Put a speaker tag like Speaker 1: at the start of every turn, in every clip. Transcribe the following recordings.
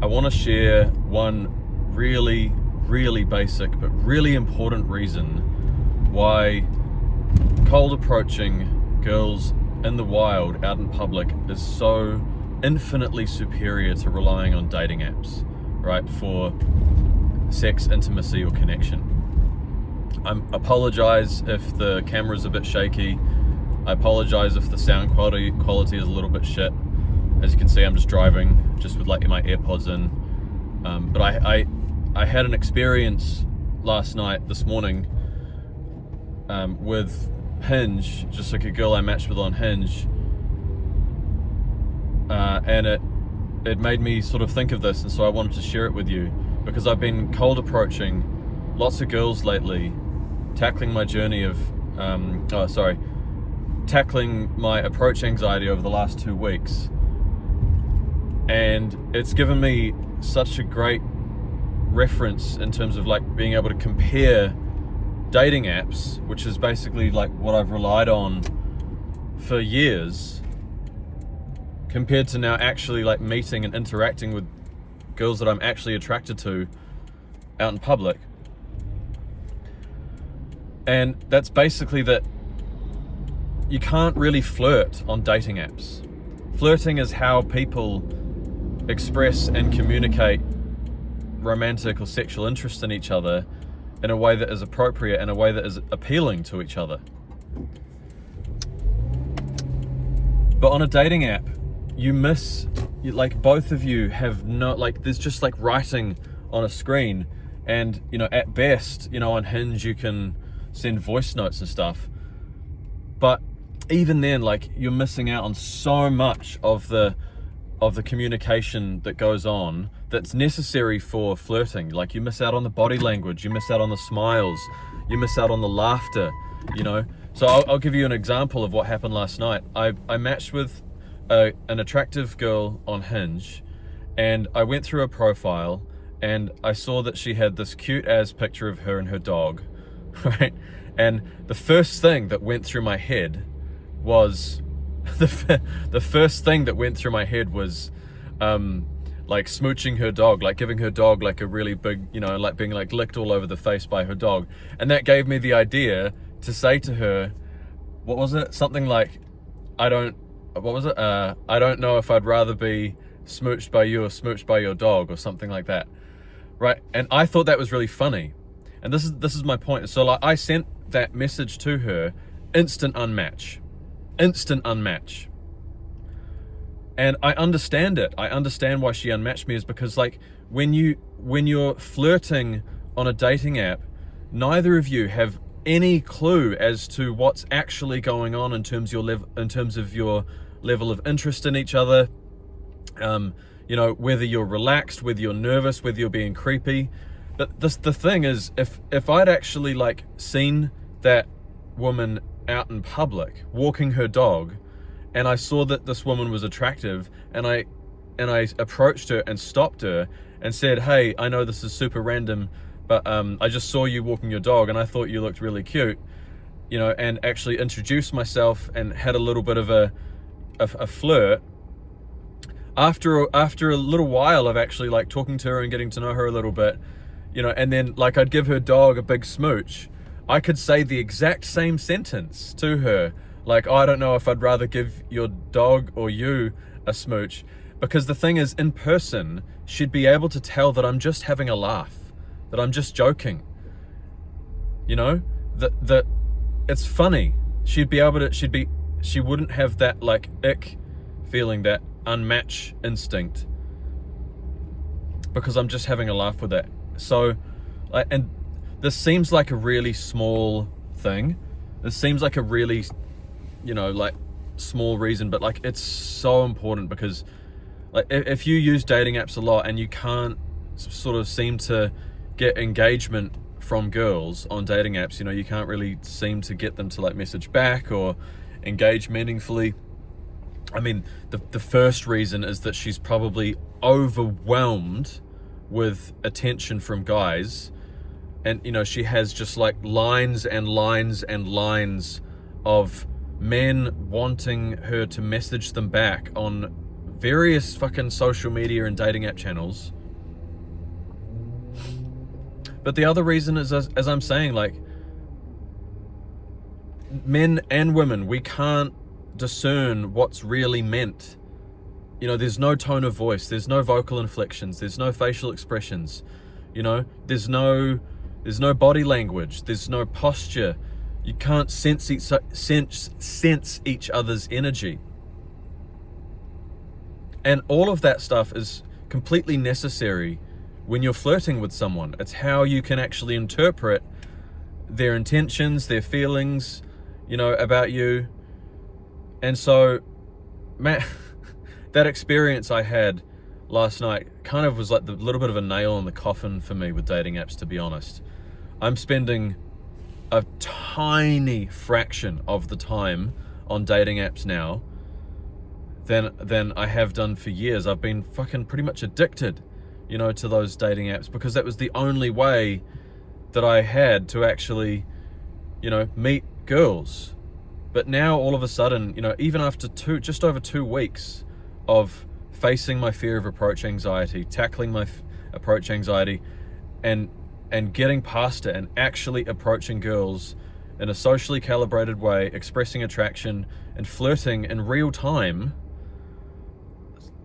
Speaker 1: I want to share one really, really basic but really important reason why cold approaching girls in the wild, out in public, is so infinitely superior to relying on dating apps, right, for sex, intimacy, or connection. I apologize if the camera's a bit shaky. I apologize if the sound quality is a little bit shit. As you can see, I'm just driving, just with like my AirPods in. But I had an experience this morning, with Hinge, just like a girl I matched with on Hinge, and it made me sort of think of this, and so I wanted to share it with you, because I've been cold approaching lots of girls lately, tackling my journey of tackling my approach anxiety over the last 2 weeks, and it's given me such a great reference in terms of like being able to compare dating apps, which is basically like what I've relied on for years, compared to now actually like meeting and interacting with girls that I'm actually attracted to out in public. And that's basically that you can't really flirt on dating apps. Flirting is how people express and communicate romantic or sexual interest in each other in a way that is appropriate, in a way that is appealing to each other. But on a dating app, both of you have there's just like writing on a screen, and at best, on Hinge you can send voice notes and stuff, but even then, like, you're missing out on so much of the communication that goes on that's necessary for flirting. Like, you miss out on the body language, you miss out on the smiles, you miss out on the laughter, So I'll give you an example of what happened last night. I matched with an attractive girl on Hinge, and I went through her profile, and I saw that she had this cute ass picture of her and her dog, right? And the first thing that went through my head was like smooching her dog, like giving her dog like a really big, like being like licked all over the face by her dog. And that gave me the idea to say to her, what was it? Something like, I don't know if I'd rather be smooched by you or smooched by your dog, or something like that, right? And I thought that was really funny. And this is my point. So like, I sent that message to her, instant unmatch. And I understand it. I understand why she unmatched me, is because like when you're flirting on a dating app, neither of you have any clue as to what's actually going on in terms of your level of interest in each other. Whether you're relaxed, whether you're nervous, whether you're being creepy. But the thing is, if I'd actually like seen that woman out in public walking her dog, and I saw that this woman was attractive, and I approached her and stopped her and said, hey, I know this is super random, but I just saw you walking your dog and I thought you looked really cute, and actually introduced myself and had a little bit of a flirt. After a little while of actually like talking to her and getting to know her a little bit, and then like I'd give her dog a big smooch, I could say the exact same sentence to her, like, oh, I don't know if I'd rather give your dog or you a smooch, because the thing is, in person, she'd be able to tell that I'm just having a laugh, that I'm just joking, that it's funny. She wouldn't have that like ick feeling, that unmatched instinct, because I'm just having a laugh with that. So, and this seems like a really small thing. This seems like a really, like small reason, but like it's so important, because like if you use dating apps a lot and you can't sort of seem to get engagement from girls on dating apps, you can't really seem to get them to like message back or engage meaningfully. I mean, the first reason is that she's probably overwhelmed with attention from guys, and she has just like lines and lines and lines of men wanting her to message them back on various fucking social media and dating app channels, But the other reason is, as I'm saying, like, men and women, we can't discern what's really meant. You know, there's no tone of voice, there's no vocal inflections, there's no facial expressions, you know, there's no body language, there's no posture. You can't sense each other's energy. And all of that stuff is completely necessary when you're flirting with someone. It's how you can actually interpret their intentions, their feelings, you know, about you. And so, man, that experience I had last night kind of was like the little bit of a nail in the coffin for me with dating apps, to be honest. I'm spending a tiny fraction of the time on dating apps now than I have done for years. I've been fucking pretty much addicted, you know, to those dating apps, because that was the only way that I had to actually, you know, meet girls. But now all of a sudden, you know, even after just over 2 weeks of facing my fear of approach anxiety, tackling my approach anxiety, and getting past it and actually approaching girls in a socially calibrated way, expressing attraction and flirting in real time,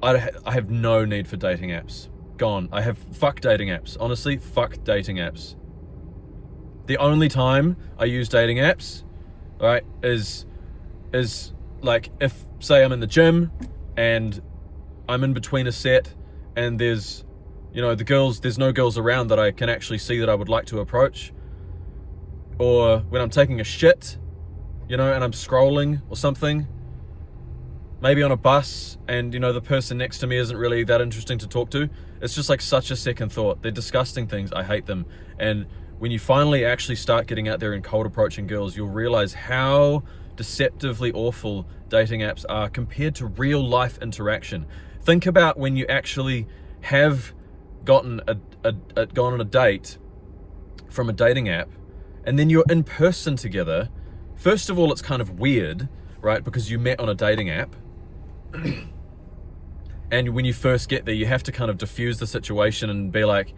Speaker 1: I have no need for dating apps. Gone. Fuck dating apps. Honestly, fuck dating apps. The only time I use dating apps, right, is like if, say, I'm in the gym and I'm in between a set and there's, you know, there's no girls around that I can actually see that I would like to approach. Or when I'm taking a shit, you know, and I'm scrolling or something. Maybe on a bus and, you know, the person next to me isn't really that interesting to talk to. It's just like such a second thought. They're disgusting things. I hate them. And when you finally actually start getting out there and cold approaching girls, you'll realize how deceptively awful dating apps are compared to real life interaction. Think about when you actually have gone on a date from a dating app and then you're in person together. First of all, it's kind of weird, right? Because you met on a dating app. And when you first get there, you have to kind of diffuse the situation and be like,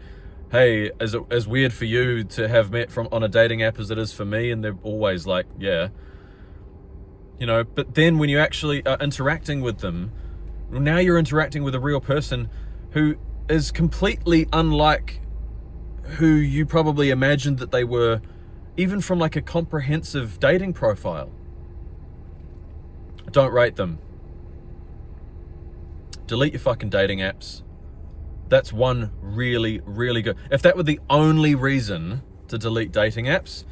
Speaker 1: hey, is it as weird for you to have met on a dating app as it is for me? And they're always like, yeah. You know, but then when you actually are interacting with them, now you're interacting with a real person who is completely unlike who you probably imagined that they were, even from like a comprehensive dating profile. Don't rate them. Delete your fucking dating apps. That's one really, really good. If that were the only reason to delete dating apps,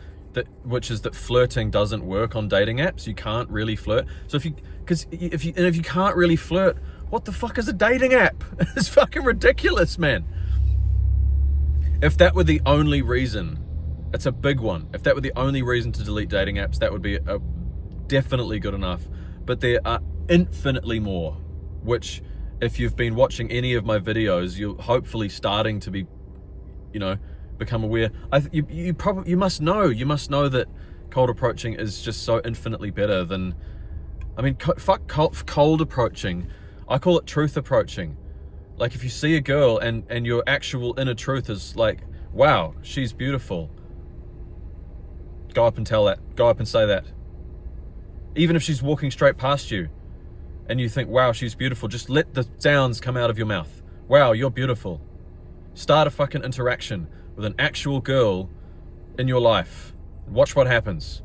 Speaker 1: which is that flirting doesn't work on dating apps, you can't really flirt. So if you can't really flirt, what the fuck is a dating app? It's fucking ridiculous, man. If that were the only reason, it's a big one. If that were the only reason to delete dating apps, that would be definitely good enough. But there are infinitely more, which, if you've been watching any of my videos, you're hopefully starting to be, you know, become aware. You must know that cold approaching is just so infinitely better than, I mean, fuck cold approaching. I call it truth approaching. Like if you see a girl and your actual inner truth is like, wow, she's beautiful. Go up and tell that. Go up and say that. Even if she's walking straight past you and you think, wow, she's beautiful, just let the sounds come out of your mouth. Wow, you're beautiful. Start a fucking interaction with an actual girl in your life. Watch what happens.